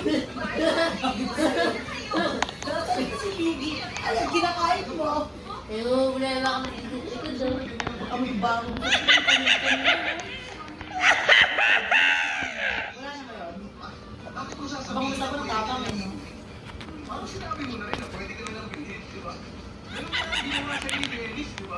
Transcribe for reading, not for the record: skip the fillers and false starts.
Si Bibi. Alam, kinakain mo. Eh, wala lang kami ito daw. Amoy bango. Wala na ba yun? Bango sa pang tapang eh, no? Parang sinabi mo na rin na pwede ka nilang bilhin, di ba? Ganun ka, hindi mo nga sa i-release, di ba?